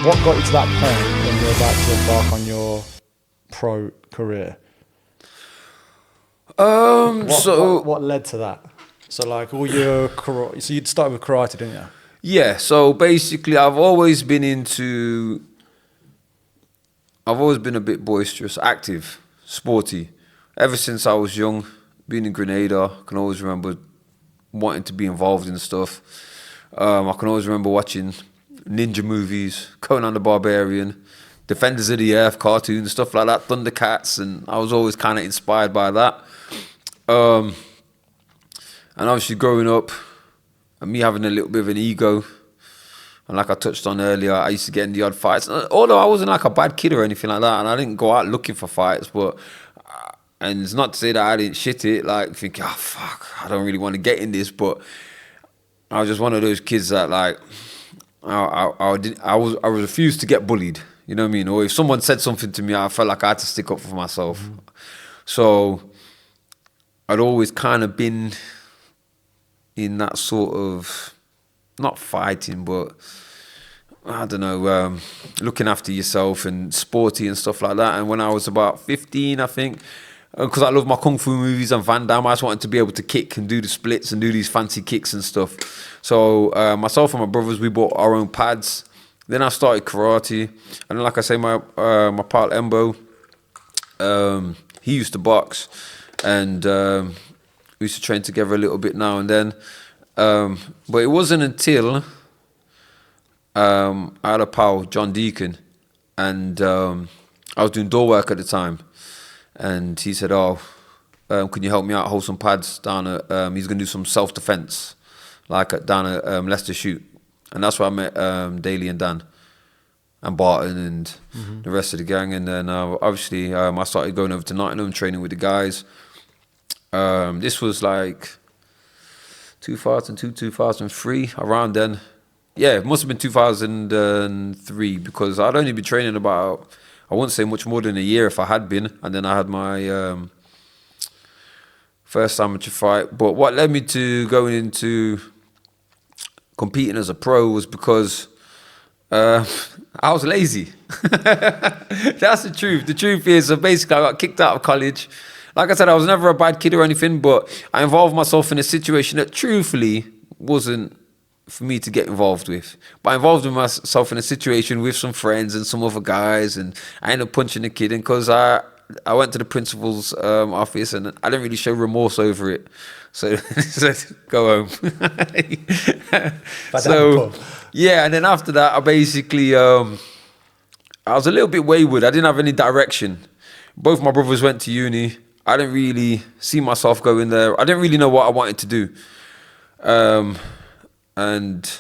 What got you to that point when you're about to embark on your pro career? What led to that? So like all your so you'd started with karate, didn't you? Yeah, so basically I've always been a bit boisterous, active, sporty. Ever since I was young, being in Grenada, I can always remember wanting to be involved in stuff. I can always remember watching ninja movies, Conan the Barbarian, Defenders of the Earth cartoons, stuff like that, Thundercats, and I was always kind of inspired by that. And obviously growing up, and me having a little bit of an ego, and like I touched on earlier, I used to get in the odd fights. Although I wasn't like a bad kid or anything like that, and I didn't go out looking for fights, but, and it's not to say that I didn't shit it, like thinking, oh fuck, I don't really want to get in this, but I was just one of those kids that like, I refused to get bullied, you know what I mean? Or if someone said something to me, I felt like I had to stick up for myself. Mm-hmm. So I'd always kind of been in that sort of, not fighting, but I don't know, looking after yourself and sporty and stuff like that. And when I was about 15, I think, because I love my Kung Fu movies and Van Damme, I just wanted to be able to kick and do the splits and do these fancy kicks and stuff. So myself and my brothers, we bought our own pads. Then I started karate. And then, like I say, my pal Embo, he used to box. And we used to train together a little bit now and then. But it wasn't until I had a pal, John Deacon, and I was doing door work at the time. And he said, oh, can you help me out, hold some pads down at, he's going to do some self-defense, like down at Leicesters shoot. And that's where I met Daly and Dan and Barton and the rest of the gang. And then obviously I started going over to Nottingham, training with the guys. This was like 2002, 2003, around then. Yeah, it must have been 2003 because I'd only been training about, I wouldn't say much more than a year if I had been. And then I had my first amateur fight. But what led me to going into competing as a pro was because I was lazy. That's the truth. The truth is, so basically I got kicked out of college. Like I said, I was never a bad kid or anything, but I involved myself in a situation that truthfully wasn't for me to get involved with. But I involved myself in a situation with some friends and some other guys, and I ended up punching a kid. And because I went to the principal's office and I didn't really show remorse over it. So he said, go home. So, yeah, and then after that, I basically, I was a little bit wayward. I didn't have any direction. Both my brothers went to uni. I didn't really see myself going there. I didn't really know what I wanted to do. And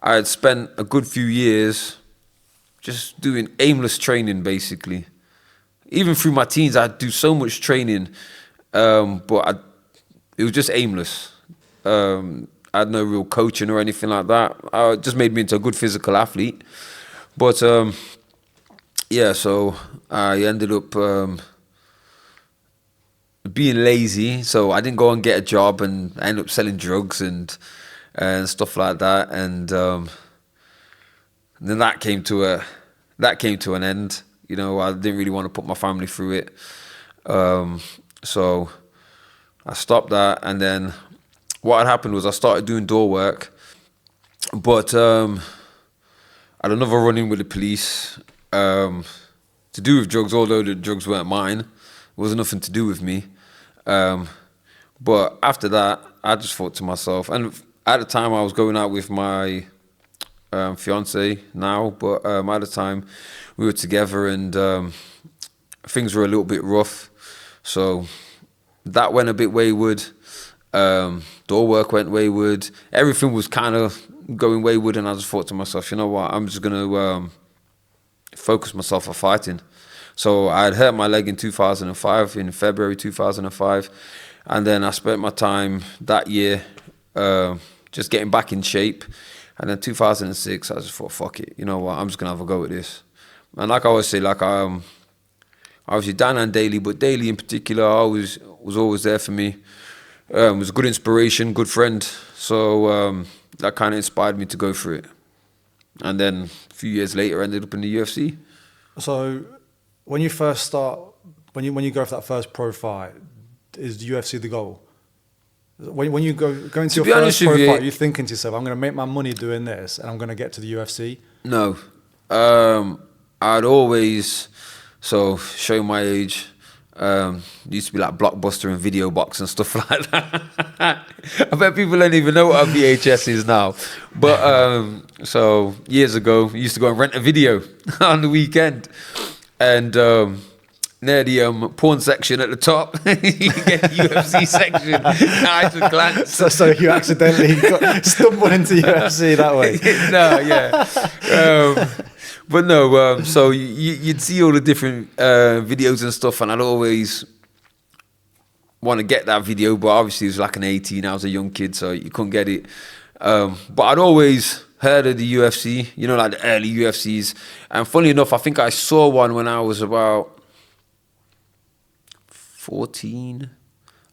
I had spent a good few years just doing aimless training, basically. Even through my teens, I'd do so much training, but it was just aimless. I had no real coaching or anything like that. It just made me into a good physical athlete. But yeah, so I ended up being lazy. So I didn't go and get a job, and I ended up selling drugs and stuff like that. And then that came to an end. You know, I didn't really want to put my family through it. So I stopped that. And then what had happened was I started doing door work. But I had another run-in with the police to do with drugs, although the drugs weren't mine. It wasn't nothing to do with me. But after that, I just thought to myself, and at the time I was going out with my fiance now, but at the time we were together, and things were a little bit rough. So that went a bit wayward. Door work went wayward. Everything was kind of going wayward, and I just thought to myself, you know what, I'm just going to focus myself on fighting. So I had hurt my leg in 2005, in February 2005, and then I spent my time that year just getting back in shape. And then 2006, I just thought, fuck it, you know what, I'm just gonna have a go at this. And like I always say, like obviously Dan and Daly, but Daly in particular was always there for me. Was a good inspiration, good friend. So that kind of inspired me to go for it. and then a few years later, ended up in the UFC. So when you first start, when you go for that first pro fight, is the UFC the goal? When you go into your first pro fight, are you thinking to yourself, I'm going to make my money doing this and I'm going to get to the UFC? No. I'd always, so showing my age, used to be like Blockbuster and Video Box and stuff like that. I bet people don't even know what a VHS is now. But so years ago, I used to go and rent a video on the weekend. And near the porn section at the top, you get the UFC section. I just glance. So you accidentally stumbled into UFC that way? No, yeah. But no, so you'd see all the different videos and stuff, and I'd always want to get that video, but obviously it was like an 18. I was a young kid, so you couldn't get it. But I'd always heard of the UFC, you know, like the early UFCs. And funny enough, I think I saw one when I was about 14,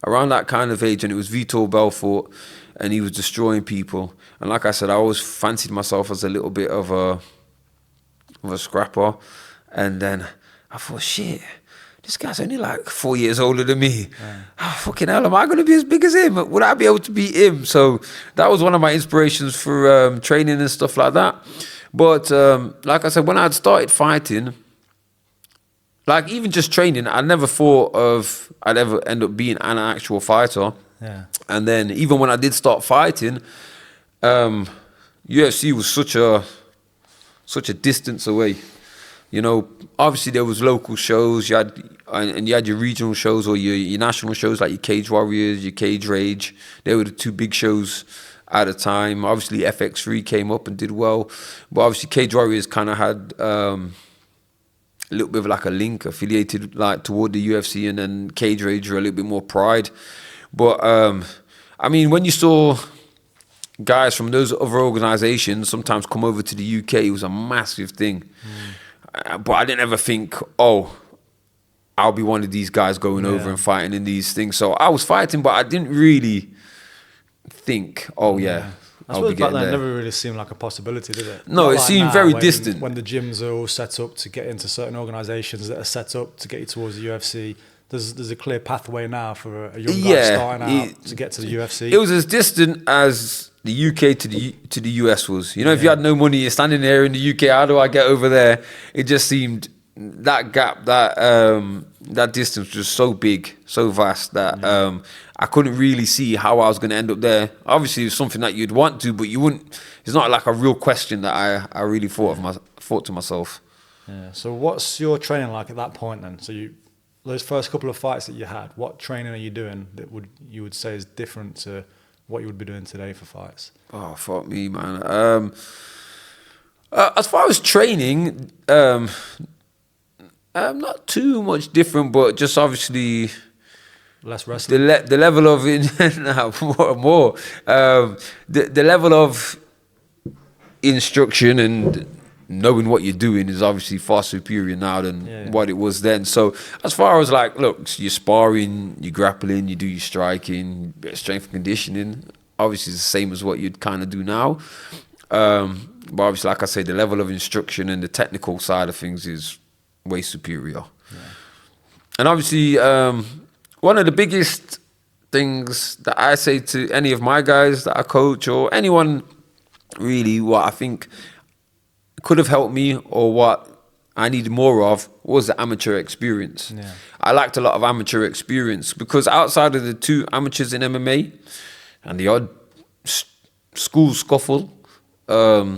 around that kind of age, and it was Vitor Belfort, and he was destroying people. And like I said, I always fancied myself as a little bit of a scrapper. And then I thought, shit, this guy's only like 4 years older than me. Oh, fucking hell, am I going to be as big as him? Would I be able to beat him? So that was one of my inspirations for training and stuff like that. But like I said, when I'd started fighting, like even just training, I never thought I'd ever end up being an actual fighter. Yeah. And then even when I did start fighting, UFC was such a distance away. You know, obviously there was local shows, you had your regional shows or your national shows like your Cage Warriors, your Cage Rage. They were the two big shows at a time. Obviously FX3 came up and did well, but obviously Cage Warriors kind of had a little bit of like a link affiliated like toward the UFC, and then Cage Rage were a little bit more pride. But I mean, when you saw guys from those other organizations sometimes come over to the UK, it was a massive thing. But I didn't ever think, oh, I'll be one of these guys going over and fighting in these things. So I was fighting, but I didn't really think, oh yeah, I suppose back then it never really seemed like a possibility, did it? No, it seemed very distant. When the gyms are all set up to get into certain organisations that are set up to get you towards the UFC, there's a clear pathway now for a young guy starting out to get to the UFC. It was as distant as the UK to the US was. You know, if you had no money, you're standing there in the UK, how do I get over there? It just seemed that gap, that distance was so big, so vast that I couldn't really see how I was going to end up there. Obviously, it was something that you'd want to, but you wouldn't. It's not like a real question that I really thought to myself. Yeah. So, what's your training like at that point then? So, those first couple of fights that you had, what training are you doing that you would say is different to what you would be doing today for fights? Oh, fuck me, man. As far as training, not too much different, but just obviously less wrestling. The level of more. The level of instruction and knowing what you're doing is obviously far superior now than what it was then. So as far as like, look, you're sparring, you're grappling, you do your striking, bit of strength and conditioning. Obviously, it's the same as what you'd kind of do now. But obviously, like I say, the level of instruction and the technical side of things is way superior. Yeah. And obviously, one of the biggest things that I say to any of my guys that I coach or anyone really, what I think could have helped me or what I needed more of was the amateur experience. Yeah. I liked a lot of amateur experience because outside of the two amateurs in MMA and the odd school scuffle, I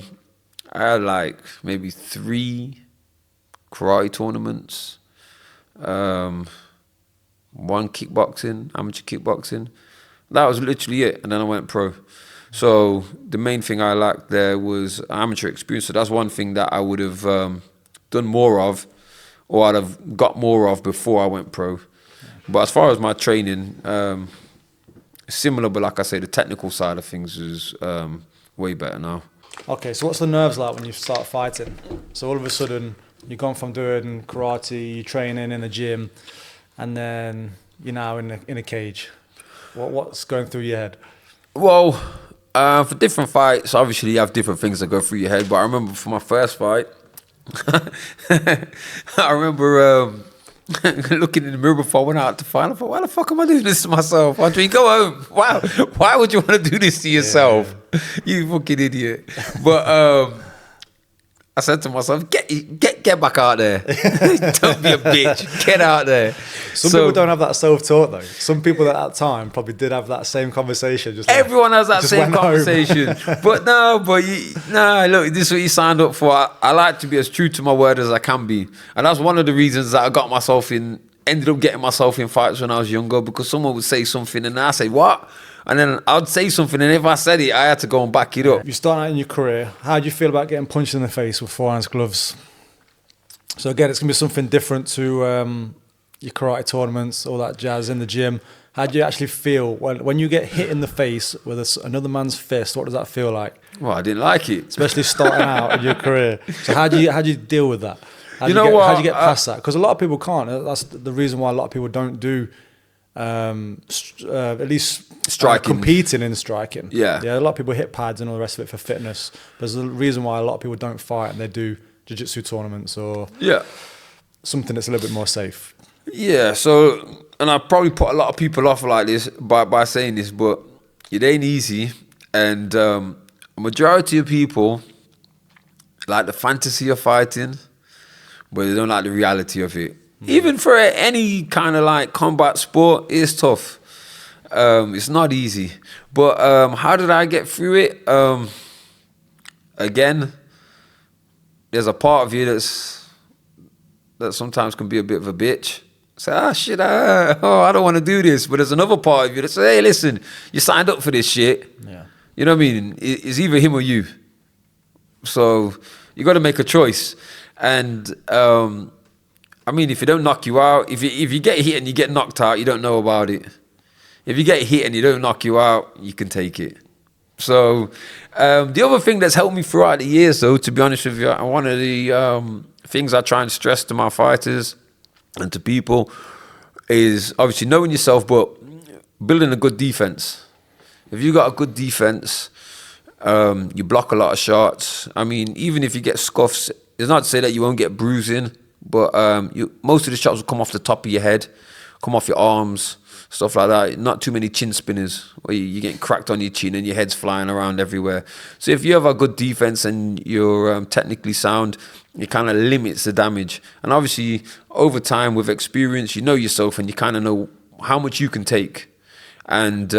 had like maybe 3 karate tournaments, one kickboxing, amateur kickboxing. That was literally it, and then I went pro. So the main thing I liked there was amateur experience. So that's one thing that I would have done more of, or I'd have got more of before I went pro. But as far as my training, similar, but like I say, the technical side of things is way better now. Okay, so what's the nerves like when you start fighting? So all of a sudden, you've gone from doing karate, training in the gym, and then you're now in a cage. What's going through your head? Well, For different fights, obviously you have different things that go through your head. But I remember for my first fight, I remember looking in the mirror before I went out to fight. I thought, why the fuck am I doing this to myself? Andre, go home. Wow, why would you want to do this to yourself? Yeah. You fucking idiot. But I said to myself, get back out there. Don't be a bitch. Get out there. Some people don't have that self-talk though. Some people at that time probably did have that same conversation. Just everyone has that same conversation. But look, this is what you signed up for. I like to be as true to my word as I can be. And that's one of the reasons that I got myself ended up getting myself in fights when I was younger, because someone would say something and I say, what? And then I'd say something, and if I said it, I had to go and back it up. You start out in your career. How do you feel about getting punched in the face with 4-ounce gloves? So again, it's going to be something different to your karate tournaments, all that jazz in the gym. How do you actually feel when you get hit in the face with another man's fist? What does that feel like? Well, I didn't like it. Especially starting out in your career. So how do you deal with that? How do you get past that? Because a lot of people can't. That's the reason why a lot of people don't do at least striking, competing in striking. Yeah. A lot of people hit pads and all the rest of it for fitness. There's a reason why a lot of people don't fight and they do jiu-jitsu tournaments or something that's a little bit more safe. Yeah. So, and I probably put a lot of people off like this by saying this, but it ain't easy. And a majority of people like the fantasy of fighting, but they don't like the reality of it. Even for any kind of like combat sport, it's tough. It's not easy. But how did I get through it? Again, there's a part of you that sometimes can be a bit of a bitch. Say, shit, I don't want to do this. But there's another part of you that says, hey, listen, you signed up for this shit. Yeah. You know what I mean? It's either him or you. So you got to make a choice. And I mean, if it don't knock you out, if you get hit and you get knocked out, you don't know about it. If you get hit and you don't knock you out, you can take it. So the other thing that's helped me throughout the years, though, to be honest with you, one of the things I try and stress to my fighters and to people is obviously knowing yourself, but building a good defense. If you got a good defense, you block a lot of shots. I mean, even if you get scuffs, it's not to say that you won't get bruising. But most of the shots will come off the top of your head, come off your arms, stuff like that. Not too many chin spinners where you're getting cracked on your chin and your head's flying around everywhere. So if you have a good defense and you're technically sound, it kind of limits the damage. And obviously, over time, with experience, you know yourself and you kind of know how much you can take. And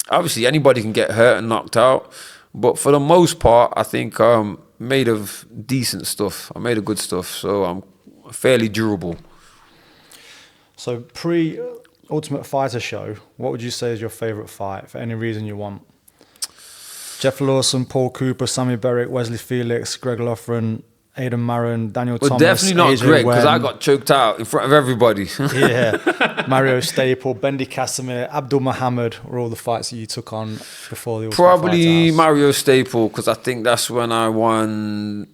obviously, anybody can get hurt and knocked out. But for the most part, I think I'm made of decent stuff. I'm made of good stuff. So I'm fairly durable. So pre-Ultimate Fighter show, what would you say is your favourite fight for any reason you want? Jeff Lawson, Paul Cooper, Sammy Berwick, Wesley Felix, Greg Loughran, Aidan Maron, Daniel Thomas, definitely not AJ Greg, because I Wen. got choked out in front of everybody. Yeah, Mario Staple, Bendy Casimir, Abdul Muhammad were all the fights that you took on before the Ultimate Probably Fighter. Mario Staple, because I think that's when I won.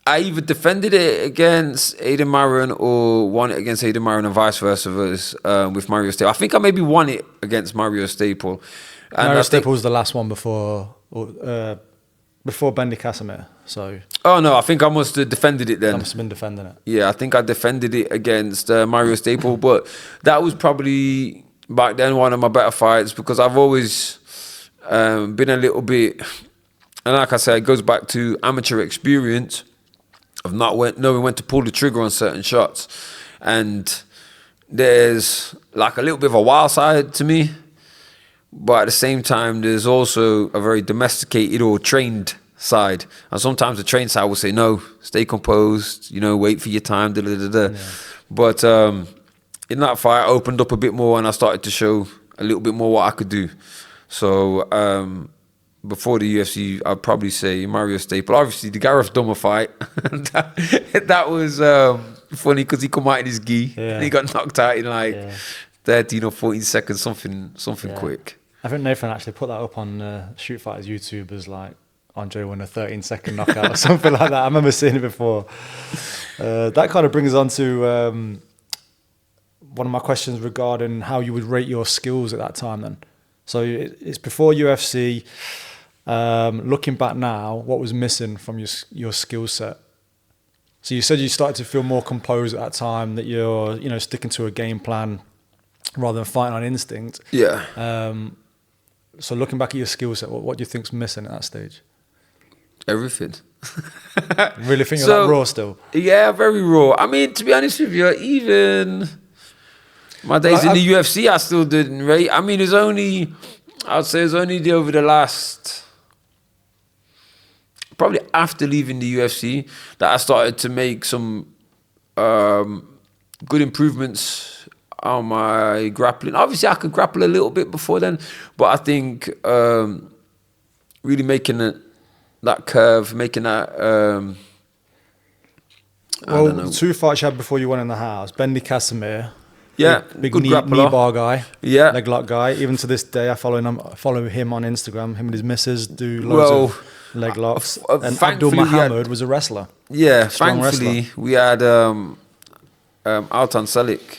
I either defended it against Aidan Maron or won it against Aidan Maron and vice versa with Mario Staple. I think I maybe won it against Mario Staple. And Mario Staple was the last one before Bendy Casimir. So. Oh no, I think I must have defended it then. I must have been defending it. Yeah, I think I defended it against Mario Staple, but that was probably back then one of my better fights because I've always been a little bit, and like I said, it goes back to amateur experience of not knowing when to pull the trigger on certain shots, and there's like a little bit of a wild side to me, but at the same time, there's also a very domesticated or trained side. And sometimes the trained side will say, no, stay composed, wait for your time, Yeah. But in that fight, I opened up a bit more and I started to show a little bit more what I could do. So before the UFC, I'd probably say Mario Staple. Obviously, the Gareth Dummer fight, that was funny because he come out in his gi and he got knocked out in 13 or 14 seconds, something quick. I think Nathan actually put that up on Shoot Fighters YouTube as like Andre Winner 13-second knockout or something like that. I remember seeing it before. That kind of brings us on to one of my questions regarding how you would rate your skills at that time then. So it's before UFC. Looking back now, what was missing from your skill set? So you said you started to feel more composed at that time, that you're, sticking to a game plan rather than fighting on instinct. Yeah. So looking back at your skill set, what do you think's missing at that stage? Everything. Really think you're that raw still? Yeah, very raw. I mean, to be honest with you, even my days in the UFC, I still didn't rate. I mean, I'd say it's only over the last, probably after leaving the UFC, that I started to make some good improvements on my grappling. Obviously, I could grapple a little bit before then, but I think really making that curve, making that. The 2 fights you had before you went in the house, Bendy Casimir. Yeah, big good knee bar guy. Yeah, leg lock guy. Even to this day, I follow him on Instagram. Him and his missus do loads of leg locks. And Abdul Muhammad was a wrestler. Yeah, strong thankfully wrestler. We had Altan Selic.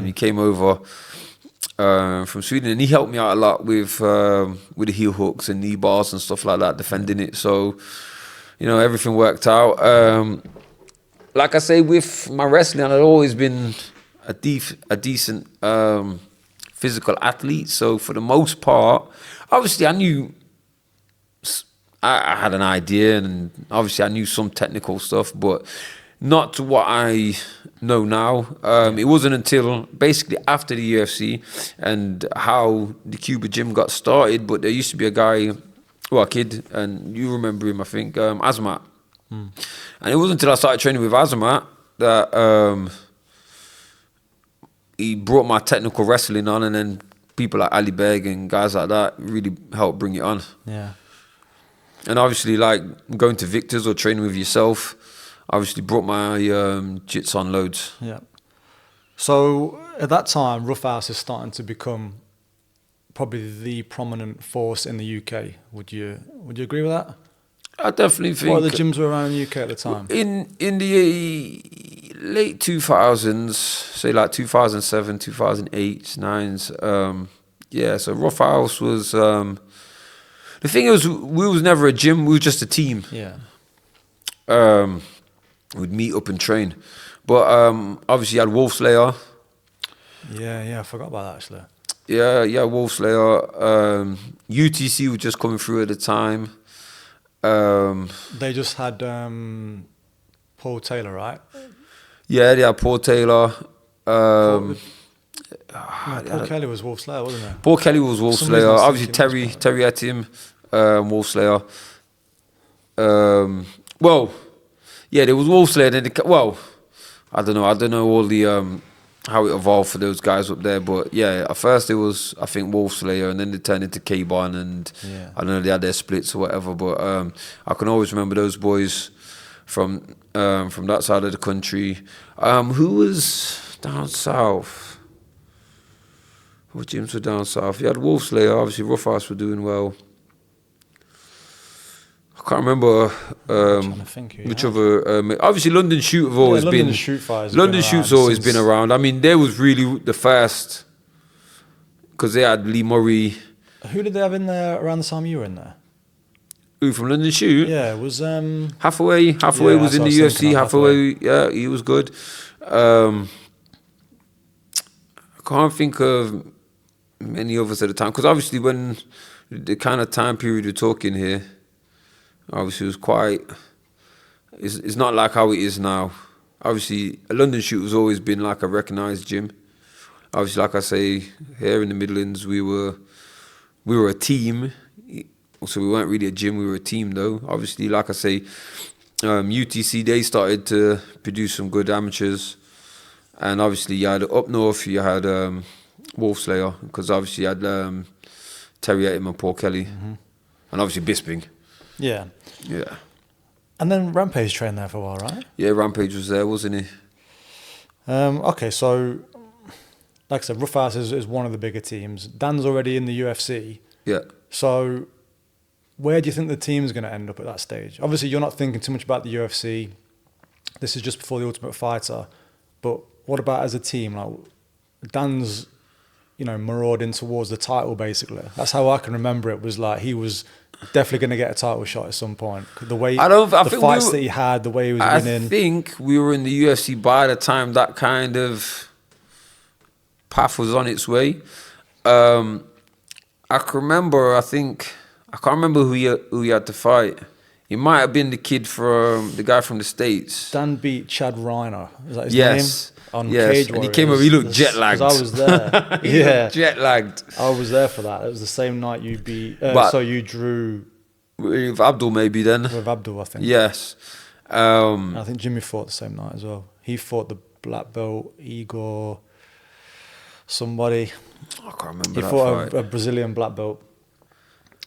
He came over from Sweden, and he helped me out a lot with the heel hooks and knee bars and stuff like that, defending it. So, everything worked out. Like I say, with my wrestling, I'd always been a decent physical athlete. So for the most part, obviously I knew I had an idea, and obviously I knew some technical stuff, but not to what I know now. It wasn't until basically after the UFC and how the Cuba gym got started. But there used to be a guy, a kid, and you remember him, I think, Azmat. And it wasn't until I started training with Azmat that he brought my technical wrestling on, and then people like Ali Beg and guys like that really helped bring it on. Yeah. And obviously, like going to Victor's or training with yourself, obviously brought my jits on loads. Yeah. So at that time, Roughhouse is starting to become probably the prominent force in the UK. Would you agree with that? I definitely think. What other gyms were around in the UK at the time? In the late 2000s, say like 2007, 2008, 9s. Yeah, so Roughhouse was. The thing is, we was never a gym. We were just a team. Yeah. We'd meet up and train, but obviously you had Wolf Slayer. Yeah, I forgot about that actually. Yeah, Wolf Slayer. UTC was just coming through at the time. They just had Paul Taylor, right? Yeah, they had Paul Taylor. Paul Kelly was Wolf Slayer, wasn't it? Paul Kelly was Wolf Slayer. Obviously, Terry had him, Wolf Slayer. Yeah, there was Wolf Slayer. Then I don't know all the how it evolved for those guys up there, but yeah, at first it was, I think, Wolf Slayer, and then they turned into K-Bon, and I don't know, they had their splits or whatever, but I can always remember those boys from that side of the country. Who was down south? What gyms were down south? You had Wolf Slayer, obviously Roughhouse were doing well. I can't remember which other. Obviously, London Shoot have always been. London Shoot's always been around. I mean, they was really the first because they had Lee Murray. Who did they have in there around the time you were in there? Who from London Shoot? Yeah, it was Hathaway. Hathaway was in the UFC. Hathaway, yeah, he was good. I can't think of many others at the time because obviously when the kind of time period we're talking here. Obviously, it was quite. It's not like how it is now. Obviously, a London Shoot has always been like a recognised gym. Obviously, like I say, here in the Midlands, we were a team. So we weren't really a gym. We were a team, though. Obviously, like I say, UTC they started to produce some good amateurs, and obviously you had up north you had Wolf Slayer because obviously you had Terry Etim and Paul Kelly, and obviously Bisping. Yeah. Yeah. And then Rampage trained there for a while, right? Yeah, Rampage was there, wasn't he? Okay, so like I said, Roughhouse is one of the bigger teams. Dan's already in the UFC. Yeah. So where do you think the team's going to end up at that stage? Obviously, you're not thinking too much about the UFC. This is just before the Ultimate Fighter. But what about as a team? Like Dan's, marauding towards the title. Basically, that's how I can remember it. Was like he was definitely going to get a title shot at some point. The way the fights that he had, the way he was winning. I think we were in the UFC by the time that kind of path was on its way. I can remember. I can't remember who he had to fight. He might have been the guy from the States. Dan beat Chad Reiner. Is that his name? On Cage Warriors. And he came over. He looked jet lagged. I was there. Yeah, jet lagged. I was there for that. It was the same night you beat. So you drew with Abdul, maybe then. With Abdul, I think. Yes. I think Jimmy fought the same night as well. He fought the black belt Igor. Somebody. I can't remember. He fought a Brazilian black belt.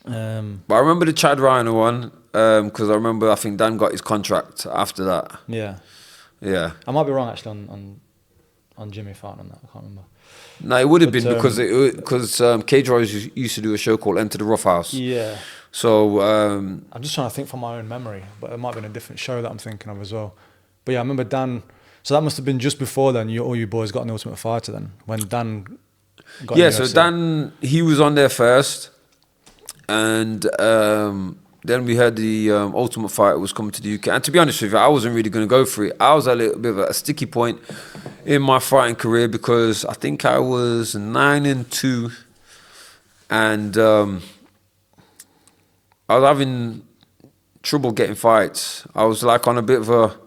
But I remember the Chad Reiner one because I think Dan got his contract after that. Yeah. Yeah. I might be wrong actually on Jimmy fighting on that. I can't remember. No, it would have been because Cage Warriors used to do a show called Enter the Rough House. Yeah. So I'm just trying to think from my own memory, but it might have been a different show that I'm thinking of as well. But yeah, I remember Dan. So that must have been just before then. All you boys got an Ultimate Fighter then when Dan got. Yeah. So Dan, he was on there first, and then we heard the Ultimate Fighter was coming to the UK. And to be honest with you, I wasn't really going to go for it. I was at a little bit of a sticky point in my fighting career because I think I was 9-2, and I was having trouble getting fights. I was like on a bit of a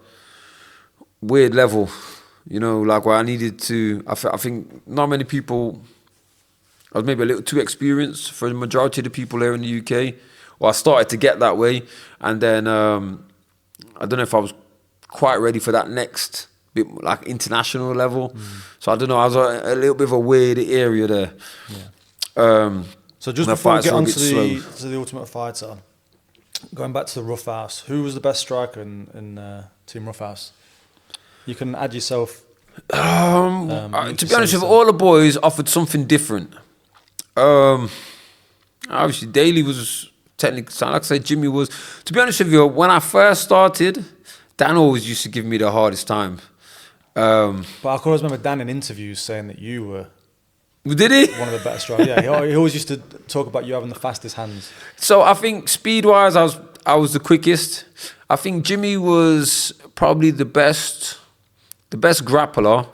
weird level, like where I needed to. I think not many people. I was maybe a little too experienced for the majority of the people here in the UK. Well, I started to get that way, and then I don't know if I was quite ready for that next bit, like international level. So I don't know. I was a little bit of a weird area there. Yeah. So just before we get on to the Ultimate Fighter, going back to the Rough House, who was the best striker in Team Rough House? You can add yourself. To be honest with you, all the boys offered something different. Obviously, Daly was technically, like I said, Jimmy was. To be honest with you, when I first started, Dan always used to give me the hardest time. But I can always remember Dan in interviews saying that you were. Did he? One of the better strikers. Yeah, he always used to talk about you having the fastest hands. So I think speed-wise, I was the quickest. I think Jimmy was probably the best grappler.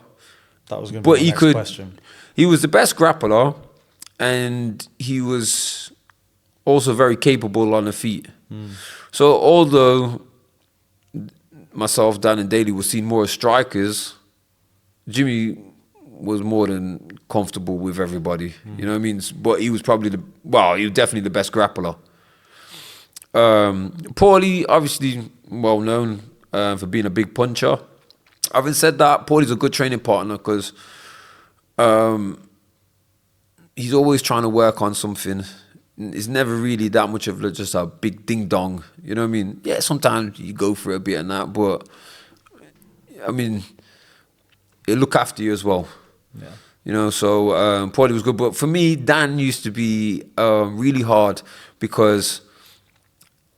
That was going to be my next question. He was the best grappler, and he was also very capable on the feet. So although myself, Dan, and Daly were seen more as strikers, Jimmy was more than comfortable with everybody. You know what I mean? But he was probably he was definitely the best grappler. Paulie, obviously well known for being a big puncher. Having said that, Paulie's a good training partner because he's always trying to work on something. It's never really that much of just a big ding dong. You know what I mean? Yeah, sometimes you go for a bit and that, but I mean, it'll look after you as well. Yeah. So Paulie was good. But for me, Dan used to be really hard because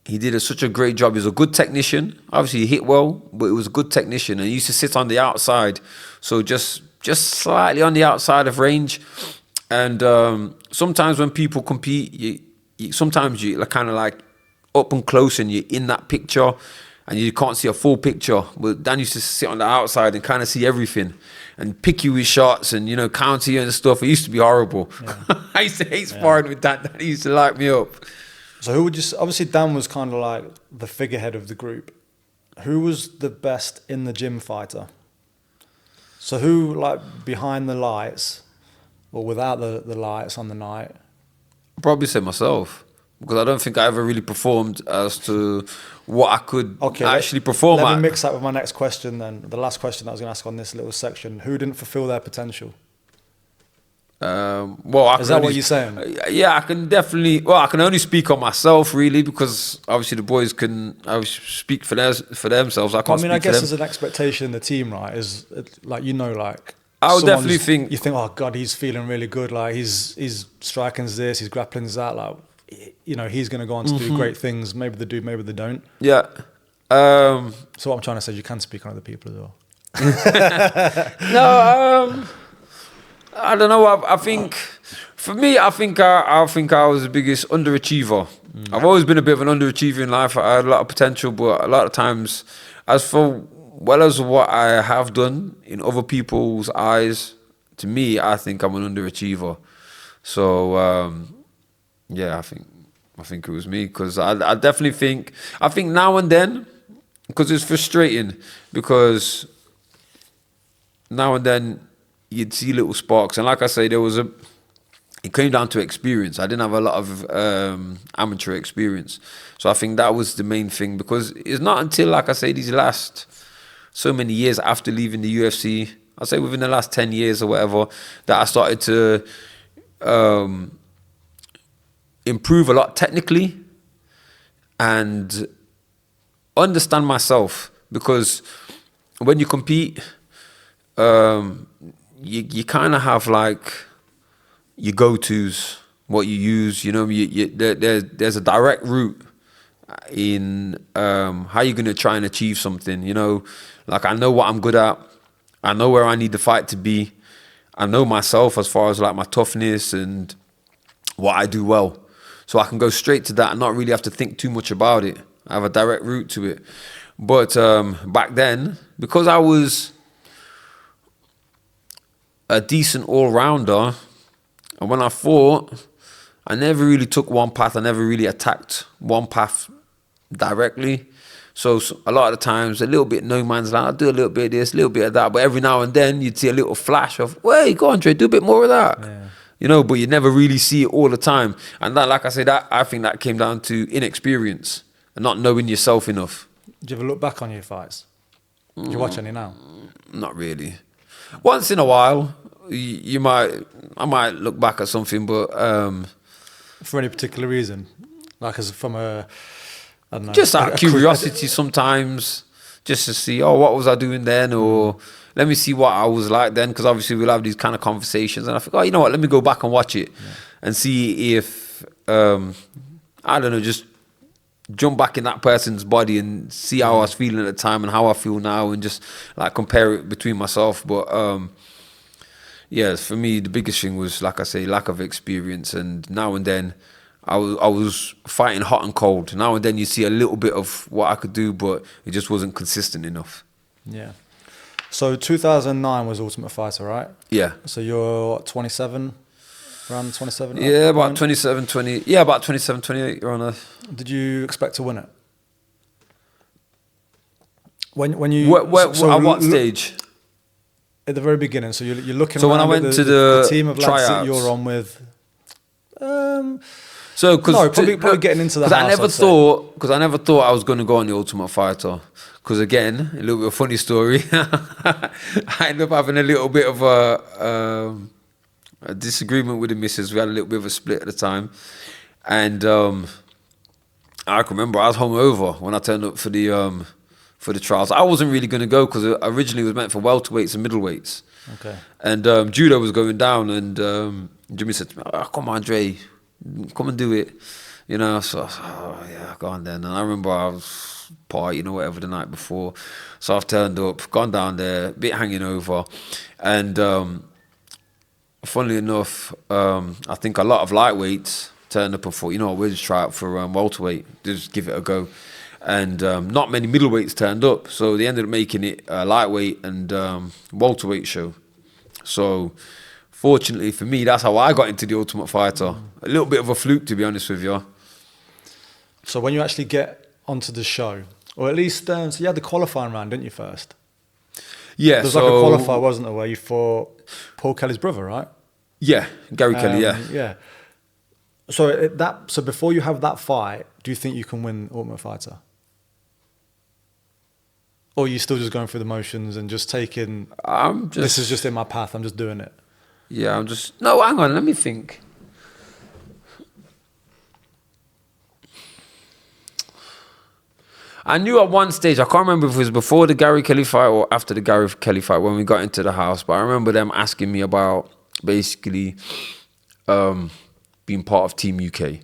he did such a great job. He was a good technician. Obviously, he hit well, but he was a good technician. And he used to sit on the outside. So just slightly on the outside of range. And sometimes when people compete, sometimes you're kind of like up and close and you're in that picture and you can't see a full picture. But Dan used to sit on the outside and kind of see everything and pick you with shots and, counter you and stuff. It used to be horrible. Yeah. I used to hate sparring with Dan. Dan used to light me up. So who would you... Obviously, Dan was kind of like the figurehead of the group. Who was the best in the gym fighter? So who, like, behind the lights... or without the lights on the night? I'd probably say myself. Because I don't think I ever really performed as to what I could actually perform at. Let me mix that with my next question then. The last question that I was going to ask on this little section. Who didn't fulfill their potential? Is that what you're saying? Yeah, I can definitely... Well, I can only speak on myself, really, because obviously the boys can speak for themselves. I can't speak for them. I guess there's an expectation in the team, right? Is like, I would definitely think... You think, oh, God, he's feeling really good. Like, he's striking's this, he's grappling's that. Like, he's going to go on to do great things. Maybe they do, maybe they don't. Yeah. So what I'm trying to say is you can speak on other people as well. No, I don't know. I think for me, I think I was the biggest underachiever. I've always been a bit of an underachiever in life. I had a lot of potential, but a lot of times, as for well as what I have done in other people's eyes, to me, I think I'm an underachiever. So yeah, I think it was me, because I definitely think now and then, because it's frustrating, because now and then you'd see little sparks, and like I say, it came down to experience. I didn't have a lot of amateur experience, so I think that was the main thing, because it's not until, like I say, these last so many years after leaving the UFC, I'd say within the last 10 years or whatever, that I started to improve a lot technically and understand myself, because when you compete, you kind of have like your go-tos, what you use. You know, there's a direct route in how you're gonna try and achieve something. You know, like I know what I'm good at, I know where I need the fight to be, I know myself as far as like my toughness and what I do well, so I can go straight to that and not really have to think too much about it. I have a direct route to it. But back then, because I was a decent all-rounder, and when I fought, I never really took one path. I never really attacked one path directly. So a lot of the times, a little bit no man's land. I'll do a little bit of this, a little bit of that. But every now and then, you'd see a little flash of, "Wait, go Andre, do a bit more of that." Yeah. You know, but you never really see it all the time. And that, like I say, that I think that came down to inexperience and not knowing yourself enough. Do you ever look back on your fights? Do you watch any now? Not really. Once in a while, I might look back at something, but for any particular reason, like as from a, I don't know, just out of curiosity sometimes, just to see, oh, what was I doing then, or let me see what I was like then, because obviously we'll have these kind of conversations, and I think, oh, you know what, let me go back and watch it and see if I don't know, just jump back in that person's body and see how I was feeling at the time and how I feel now, and just like compare it between myself. But yeah, for me, the biggest thing was, like I say, lack of experience. And now and then I was fighting hot and cold. Now and then you see a little bit of what I could do, but it just wasn't consistent enough. Yeah. So 2009 was Ultimate Fighter, right? Yeah. So you're what, 27? Around 27? Yeah, about 27, 20. Yeah, about 27, 28. You're on a... Did you expect to win it? When you... at what stage? At the very beginning. So you're looking. So when I went to the team of lads that you're on with. So probably getting into that. Because I never thought I was going to go on the Ultimate Fighter. Because again, a little bit of a funny story. I ended up having a little bit of a disagreement with the missus. We had a little bit of a split at the time, and I can remember I was hungover when I turned up for the trials. I wasn't really going to go, because originally it was meant for welterweights and middleweights. Okay. And judo was going down, and Jimmy said to me, "Oh, come on, Andre, come and do it." You know, so I was, oh yeah, go on then. And I remember I was partying or whatever the night before, so I've turned up, gone down there, a bit hanging over, and funnily enough, I think a lot of lightweights turned up and thought, you know what, we'll just try out for welterweight, just give it a go. And not many middleweights turned up, so they ended up making it a lightweight and welterweight show. So fortunately for me, that's how I got into the Ultimate Fighter. A little bit of a fluke, to be honest with you. So when you actually get onto the show, or at least, so you had the qualifying round, didn't you, first? Yeah. There was like a qualifier, wasn't there, where you fought Paul Kelly's brother, right? Yeah, Gary Kelly, yeah. Yeah. So before you have that fight, do you think you can win Ultimate Fighter? Or are you still just going through the motions and just taking, this is just in my path, I'm just doing it? Yeah, no, hang on, let me think. I knew at one stage, I can't remember if it was before the Gary Kelly fight or after the Gary Kelly fight when we got into the house, but I remember them asking me about basically being part of Team UK.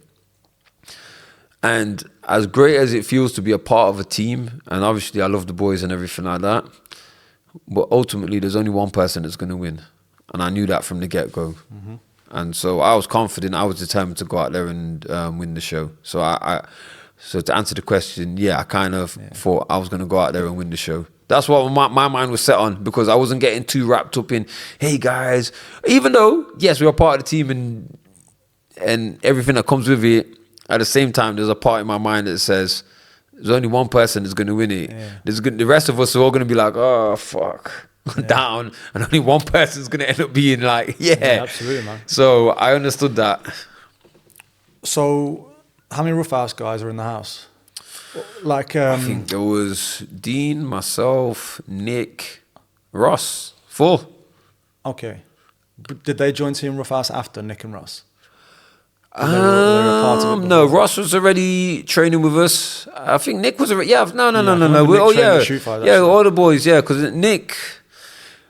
And as great as it feels to be a part of a team, and obviously I love the boys and everything like that, but ultimately there's only one person that's going to win. and I knew that from the get-go. And so I was confident. I was determined to go out there and win the show. So so to answer the question, yeah, I kind of thought I was going to go out there and win the show. That's what my mind was set on, because I wasn't getting too wrapped up in, hey guys, even though, yes, we were part of the team and everything that comes with it, at the same time, there's a part in my mind that says, there's only one person that's going to win it. The rest of us are all going to be like, oh, fuck. Down, and only one person's gonna end up being like, absolutely, man. So I understood that. So, how many Roughhouse guys are in the house? Like, I think there was Dean, myself, Nick, Ross, 4. Okay. Did they join Team Roughhouse after Nick and Ross? They were part of it no, Ross was already training with us. I think Nick was already. No. All the boys, because Nick.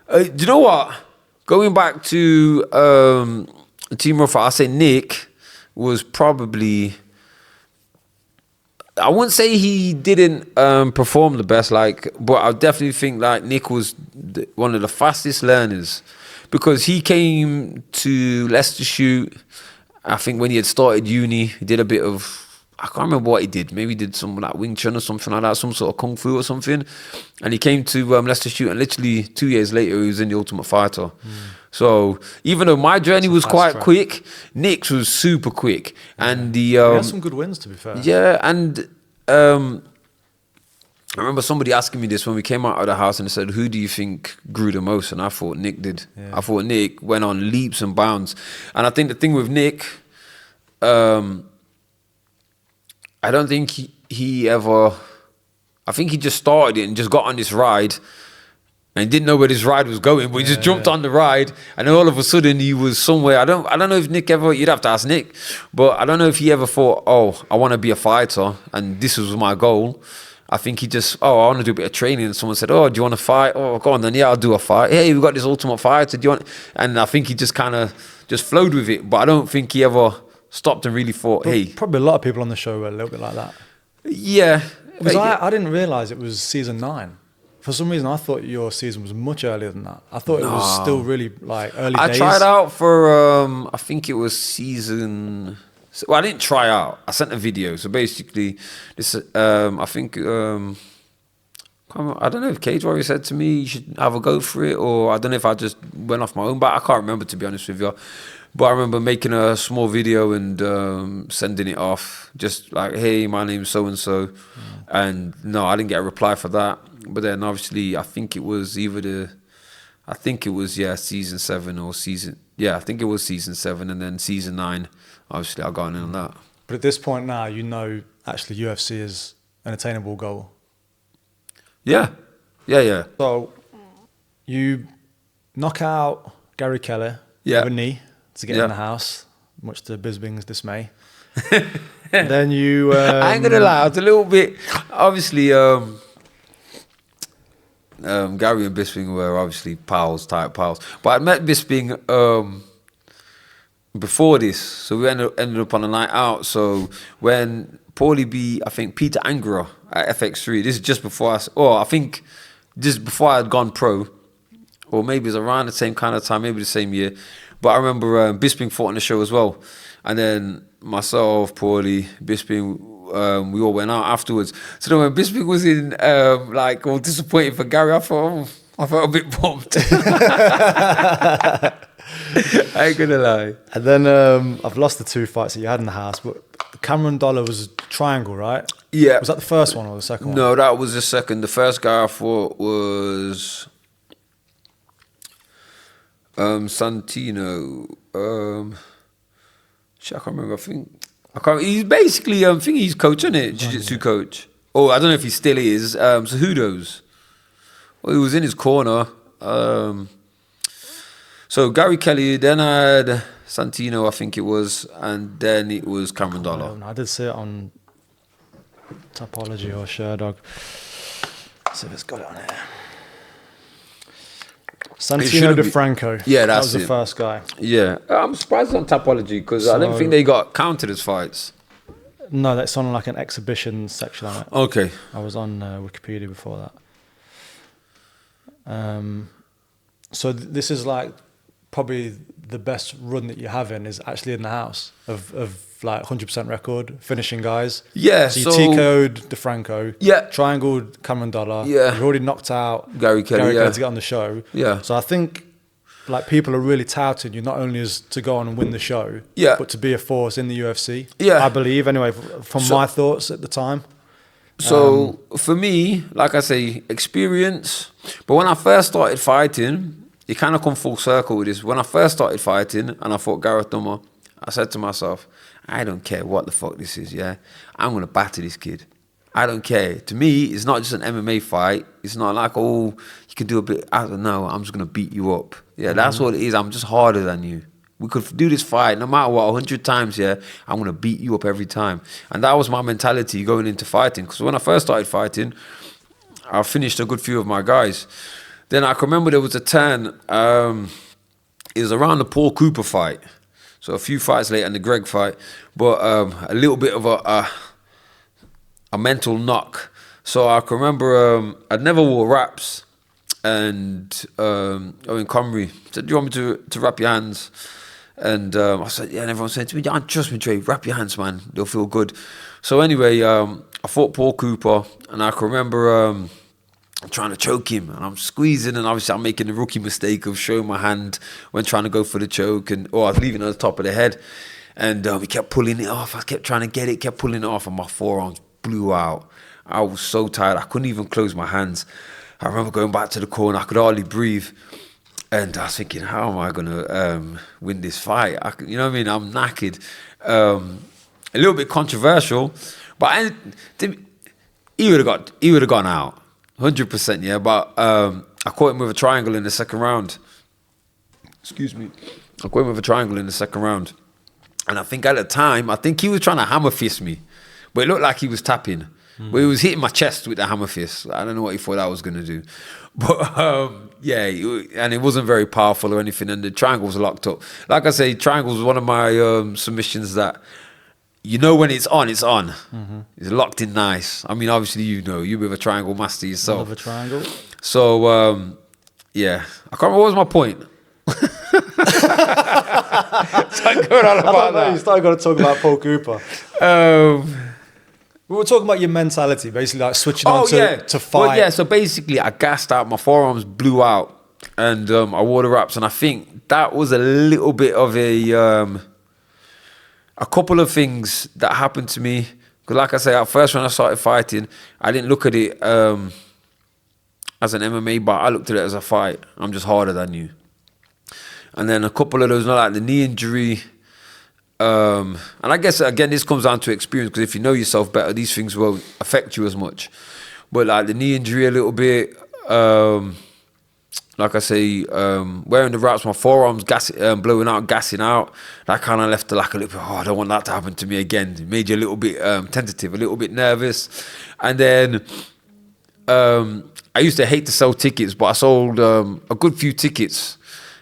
Do you know what? Going back to Team Rough, I say Nick was probably. I wouldn't say he didn't perform the best, but I definitely think Nick was one of the fastest learners, because he came to Leicester shoot. I think when he had started uni, he did a bit of. I can't remember what he did. Maybe he did some Wing Chun or something like that, some sort of Kung Fu or something. And he came to Leicester shoot, and literally 2 years later, he was in the Ultimate Fighter. So even though my journey was quite quick, Nick's was super quick. And he had some good wins, to be fair. Yeah, and I remember somebody asking me this when we came out of the house, and they said, who do you think grew the most? And I thought Nick did. I thought Nick went on leaps and bounds. And I think the thing with Nick, I don't think he ever. I think he just started it and just got on this ride, and didn't know where this ride was going. But he just jumped on the ride, and then all of a sudden he was somewhere. I don't know if Nick ever. You'd have to ask Nick, but I don't know if he ever thought, oh, I want to be a fighter, and this was my goal. I think he just, I want to do a bit of training. And someone said, oh, do you want to fight? Oh, go on then. Yeah, I'll do a fight. Hey, we got this Ultimate Fighter. Do you want? And I think he just kind of just flowed with it. But I don't think he ever stopped and really thought, hey. Probably a lot of people on the show were a little bit like that. Yeah. Because I didn't realise it was season 9. For some reason, I thought your season was much earlier than that. I thought it was still really early days. I tried out for, I think it was season... Well, I didn't try out. I sent a video. So basically, this, I think... I don't know if Cage Warrior said to me, you should have a go for it, or I don't know if I just went off my own, but I can't remember, to be honest with you. But I remember making a small video and sending it off, just like, hey, my name's so-and-so. And no, I didn't get a reply for that. But then obviously, I think it was season 7 or season... Yeah, I think it was season 7, and then season 9, obviously, I got in on that. But at this point now, you know actually UFC is an attainable goal. Yeah. So you knock out Gary Kelly with a knee to get in the house, much to Bisping's dismay. Then you... I ain't gonna lie, I was a little bit... Obviously, Gary and Bisping were obviously tight pals. But I met Bisping before this, so we ended up on a night out. So when Paulie beat, I think, Peter Angera at FX3, this is just before I think just before I had gone pro, or maybe it was around the same kind of time, maybe the same year. But I remember Bisping fought on the show as well. And then myself, Paulie, Bisping, we all went out afterwards. So then when Bisping was in, all disappointed for Gary, I felt a bit bummed. I ain't gonna lie. And then I've lost the 2 fights that you had in the house, but Cameron Dollar was triangle, right? Yeah. Was that the first one or the second one? No, that was the second. The first guy I fought was Santino. I can't remember. He's basically, I think he's coach, isn't it? Jiu-jitsu coach. Oh, I don't know if he still is. Cejudo's. Well, he was in his corner. So Gary Kelly, then I had Santino, I think it was, and then it was Cameron Dollar. I did see it on Topology or Sherdog. Let's see if it's got it on here. Santino DeFranco. Yeah, that was the first guy. Yeah, I'm surprised on Topology because I don't think they got counted as fights. No, that's on like an exhibition section on it. Okay. I was on Wikipedia before that. So this is like probably the best run that you're having is actually in the house of like 100% record, finishing guys. Yeah, so you TKO'd DeFranco. Yeah. Triangled Cameron Dollar. Yeah. You've already knocked out Gary Kelly to get on the show. Yeah. So I think like people are really touting you not only as to go on and win the show, but to be a force in the UFC. Yeah. I believe, anyway, from my thoughts at the time. So for me, like I say, experience. But when I first started fighting, it kind of come full circle with this. When I first started fighting and I fought Gareth Dummer, I said to myself, I don't care what the fuck this is, yeah? I'm going to batter this kid. I don't care. To me, it's not just an MMA fight. It's not like, oh, you can do a bit. I don't know. I'm just going to beat you up. Yeah, that's what it is. I'm just harder than you. We could do this fight no matter what, 100 times, yeah? I'm going to beat you up every time. And that was my mentality going into fighting. Because when I first started fighting, I finished a good few of my guys. Then I can remember there was a turn. It was around the Paul Cooper fight. So a few fights later and the Greg fight. But a little bit of a mental knock. So I can remember I'd never wore wraps. And Owen Comrie said, do you want me to wrap your hands? And I said, yeah, and everyone said to me, yeah, trust me, Dre, wrap your hands, man. They'll feel good. So anyway, I fought Paul Cooper. And I can remember I'm trying to choke him. And I'm squeezing. And obviously I'm making the rookie mistake of showing my hand when trying to go for the choke. I was leaving it at the top of the head. And he kept pulling it off. I kept trying to get it, kept pulling it off. And my forearms blew out. I was so tired. I couldn't even close my hands. I remember going back to the corner. I could hardly breathe. And I was thinking, how am I going to win this fight? You know what I mean? I'm knackered. A little bit controversial. But he would have gone out. 100%, yeah. But I caught him with a triangle in the second round. Excuse me. I caught him with a triangle in the second round. And I think at the time, he was trying to hammer fist me. But it looked like he was tapping. But he was hitting my chest with the hammer fist. I don't know what he thought I was going to do. But yeah, and it wasn't very powerful or anything. And the triangle was locked up. Like I say, triangle was one of my submissions that, you know, when it's on, it's on. Mm-hmm. It's locked in nice. I mean, obviously, you know, you're with a triangle master yourself. Love a triangle. So, yeah. I can't remember, what was my point? Started going on about that. You started going to talk about Paul Cooper. We were talking about your mentality, basically, like switching on to fight. Well, yeah, so basically, I gassed out, my forearms blew out, and I wore the wraps, and I think that was a little bit of a couple of things that happened to me. Because like I say, at first when I started fighting, I didn't look at it as an MMA, but I looked at it as a fight. I'm just harder than you. And then a couple of those, like the knee injury, and I guess, again, this comes down to experience, because if you know yourself better, these things won't affect you as much. But like the knee injury a little bit, like I say, wearing the wraps, my forearms blowing out, gassing out, that kind of left like a little bit, I don't want that to happen to me again. It made you a little bit tentative, a little bit nervous. And then I used to hate to sell tickets, but I sold a good few tickets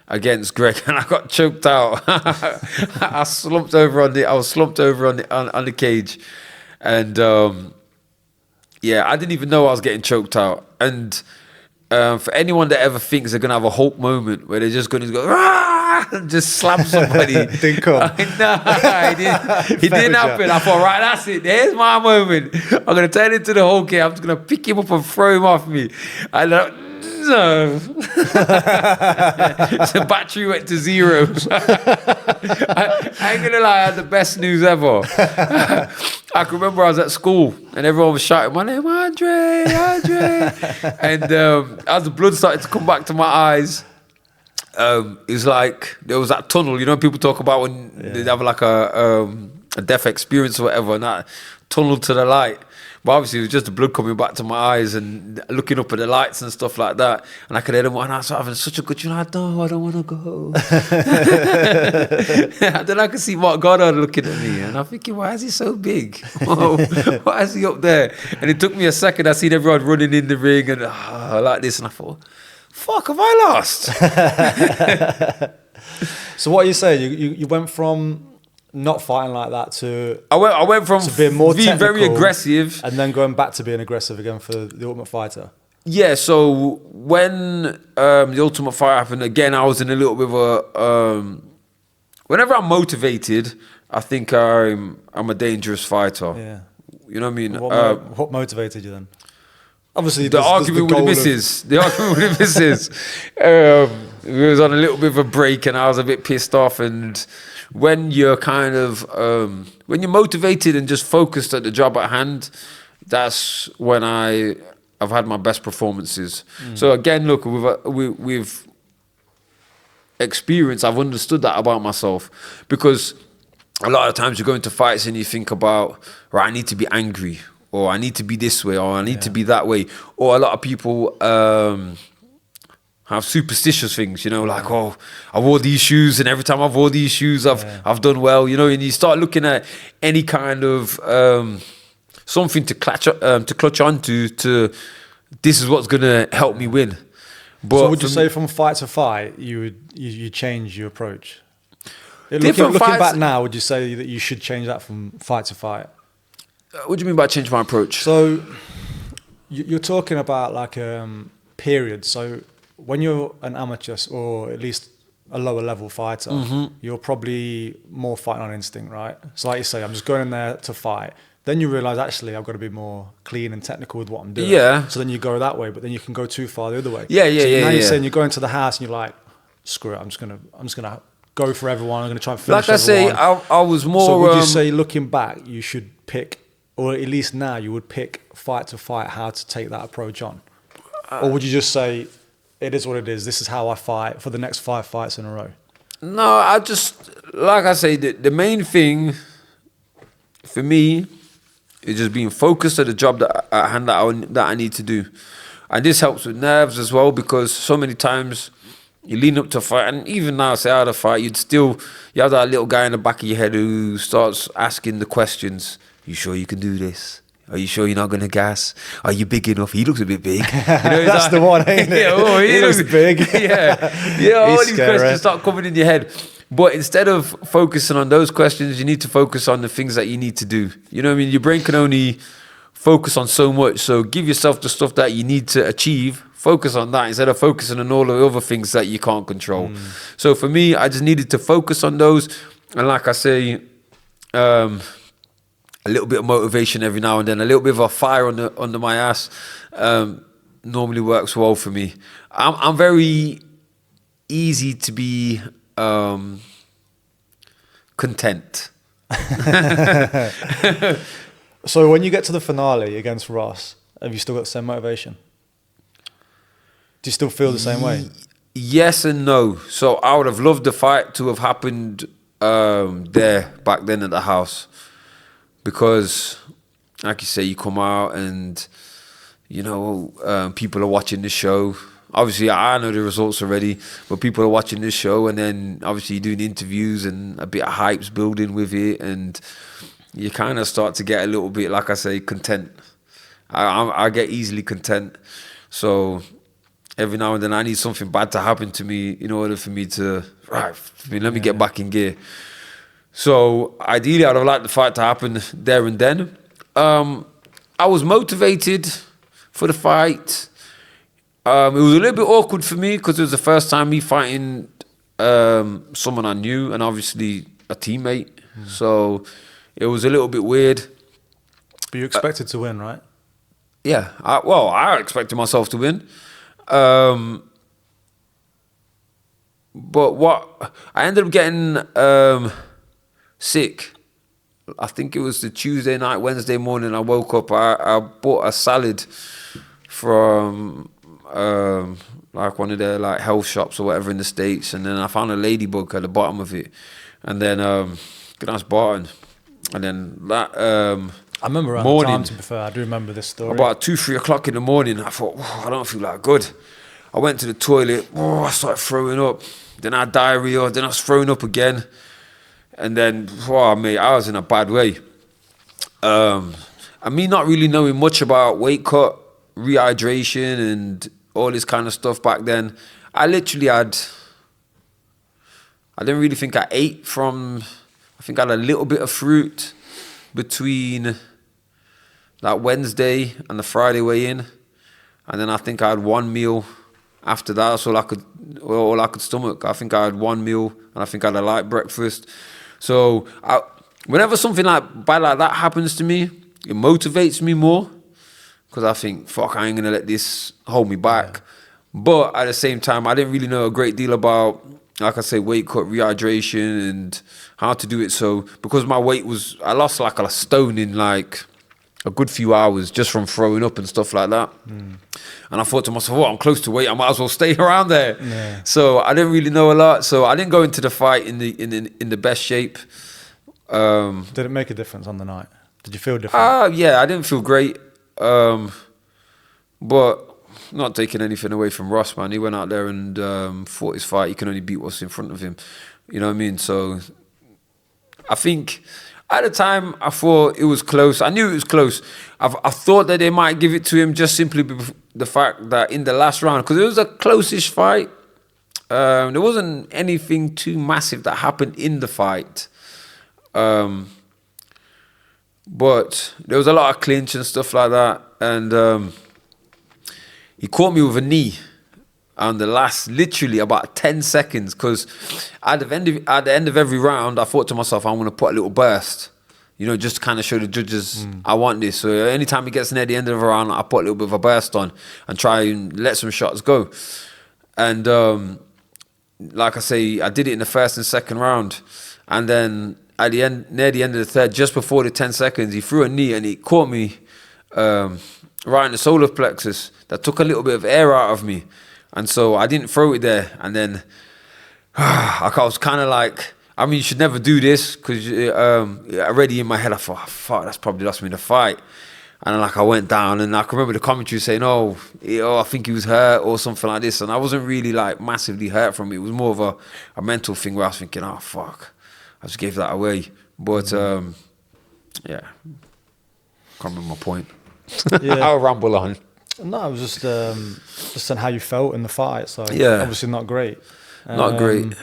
against Greg, and I got choked out. I was slumped over on the cage, and yeah, I didn't even know I was getting choked out. And for anyone that ever thinks they're gonna have a Hulk moment where they're just gonna go Rah! And just slap somebody, didn't come. It didn't happen. I thought, right, that's it. There's my moment. I'm gonna turn into the Hulk here. I'm just gonna pick him up and throw him off me. No. So battery went to 0. I ain't gonna lie, I had the best news ever. I can remember I was at school and everyone was shouting my name, Andre. And as the blood started to come back to my eyes, it was like there was that tunnel, you know, people talk about when they have like a death experience or whatever, and that tunnel to the light. But obviously, it was just the blood coming back to my eyes and looking up at the lights and stuff like that. And I could hear them, and I was having such a good, I don't want to go. Then I could see Mark Goddard looking at me, and I'm thinking, why is he so big? Why is he up there? And it took me a second. I seen everyone running in the ring and like this, and I thought, fuck, have I lost? So what are you saying? You went from not fighting like that to I went from to being more very aggressive, and then going back to being aggressive again for the Ultimate Fighter. Yeah, so when the Ultimate Fight happened, again, I was in a little bit of a... whenever I'm motivated, I think I'm a dangerous fighter. Yeah. You know what I mean? What motivated you then? Obviously, The argument with the missus. The argument with the missus. We was on a little bit of a break and I was a bit pissed off. And when you're kind of... when you're motivated and just focused at the job at hand, that's when I've had my best performances. So again, look, with experience, I've understood that about myself, because a lot of times you go into fights and you think about, right, I need to be angry, or I need to be this way, or I need to be that way. Or a lot of people have superstitious things, you know, like, oh, I wore these shoes and every time I've wore these shoes, I've done well, you know, and you start looking at any kind of something to clutch onto to this is what's going to help me win. But so would you say from fight to fight, you change your approach? Looking back now, would you say that you should change that from fight to fight? What do you mean by change my approach? So you're talking about like periods. So when you're an amateur or at least a lower level fighter, you're probably more fighting on instinct, right? So like you say, I'm just going in there to fight. Then you realise, actually, I've got to be more clean and technical with what I'm doing. Yeah. So then you go that way, but then you can go too far the other way. Yeah. Now you're saying you're going to the house and you're like, screw it, I'm just gonna go for everyone. I'm gonna try and finish everyone. Like I say, I was more... So would you say, looking back, you should pick, or at least now you would pick fight to fight how to take that approach on? Or would you just say, it is what it is, this is how I fight for the next 5 fights in a row? No, I just, like I say, the main thing for me is just being focused at the job that I need to do. And this helps with nerves as well, because so many times you lean up to a fight, and even now, say I had a fight, you have that little guy in the back of your head who starts asking the questions. You sure you can do this? Are you sure you're not going to gas? Are you big enough? He looks a bit big. You know, that's the one, ain't it? Yeah, he looks big. Yeah, all these questions start coming in your head. But instead of focusing on those questions, you need to focus on the things that you need to do. You know what I mean? Your brain can only focus on so much. So give yourself the stuff that you need to achieve. Focus on that instead of focusing on all the other things that you can't control. So for me, I just needed to focus on those. And like I say, a little bit of motivation every now and then, a little bit of a fire under my ass normally works well for me. I'm very easy to be content. So when you get to the finale against Ross, have you still got the same motivation? Do you still feel the same way? Yes and no. So I would have loved the fight to have happened there back then at the house, because like you say, you come out and you know people are watching the show. Obviously, I know the results already, but people are watching this show, and then obviously you're doing interviews and a bit of hype's building with it, and you kind of start to get a little bit, like I say, content. I get easily content. So every now and then I need something bad to happen to me in order for me to, let me get back in gear. So ideally, I'd have liked the fight to happen there and then. I was motivated for the fight. It was a little bit awkward for me because it was the first time me fighting someone I knew, and obviously a teammate. So it was a little bit weird. But you expected to win, right? Yeah. I expected myself to win. But what I ended up getting sick. I think it was the Tuesday night, Wednesday morning. I woke up. I bought a salad from like one of their like health shops or whatever in the States, and then I found a ladybug at the bottom of it, and then that's Barton, and then that I remember around the time, to be fair, I do remember this story. About 2-3 o'clock in the morning, I thought, I don't feel that good. I went to the toilet, I started throwing up. Then I had diarrhea, then I was throwing up again. And then, mate, I was in a bad way. And me not really knowing much about weight cut, rehydration, and all this kind of stuff back then, I didn't really think I ate from, I think I had a little bit of fruit between that Wednesday and the Friday weigh-in. and then I think I had one meal after that. That's all I could stomach. I think I had one meal, and I think I had a light breakfast. So whenever something bad like that happens to me, it motivates me more, because I think, fuck, I ain't gonna let this hold me back. Yeah. But at the same time, I didn't really know a great deal about, like I say, weight cut, rehydration, and how to do it. So because my weight I lost like a stone in like a good few hours just from throwing up and stuff like that. And I thought to myself, well, I'm close to weight, I might as well stay around there. Yeah. So I didn't really know a lot. So I didn't go into the fight in the best shape. Did it make a difference on the night? Did you feel different? Yeah, I didn't feel great. But not taking anything away from Ross, man. He went out there and fought his fight. He can only beat what's in front of him. You know what I mean? So I think at the time I thought it was close. I knew it was close. I thought that they might give it to him just simply the fact that in the last round, because it was a close-ish fight. There wasn't anything too massive that happened in the fight. But there was a lot of clinch and stuff like that. And he caught me with a knee on the last, literally about 10 seconds. Because at the end of every round, I thought to myself, I'm going to put a little burst. You know, just to kind of show the judges I want this. So anytime he gets near the end of a round, I put a little bit of a burst on and try and let some shots go. And like I say, I did it in the first and second round. And then at the end, near the end of the third, just before the 10 seconds, he threw a knee and he caught me right in the solar plexus. That took a little bit of air out of me. And so I didn't throw it there. And then I was kind of like, I mean, you should never do this, because already in my head I thought, oh, fuck, that's probably lost me the fight. And like I went down, and I can remember the commentary saying, oh, I think he was hurt or something like this. And I wasn't really like massively hurt from it. It was more of a mental thing where I was thinking, oh, fuck, I just gave that away. But yeah, can't remember my point. Yeah. I'll ramble on. No, it was just on how you felt in the fight. So yeah, obviously not great. Not great.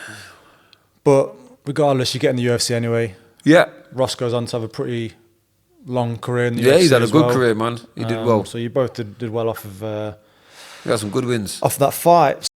But regardless, you get in the UFC anyway. Yeah. Ross goes on to have a pretty long career in the UFC. Yeah, he's had a good well. career, man. He did well. So you both did well off of... he got some good wins. Off that fight.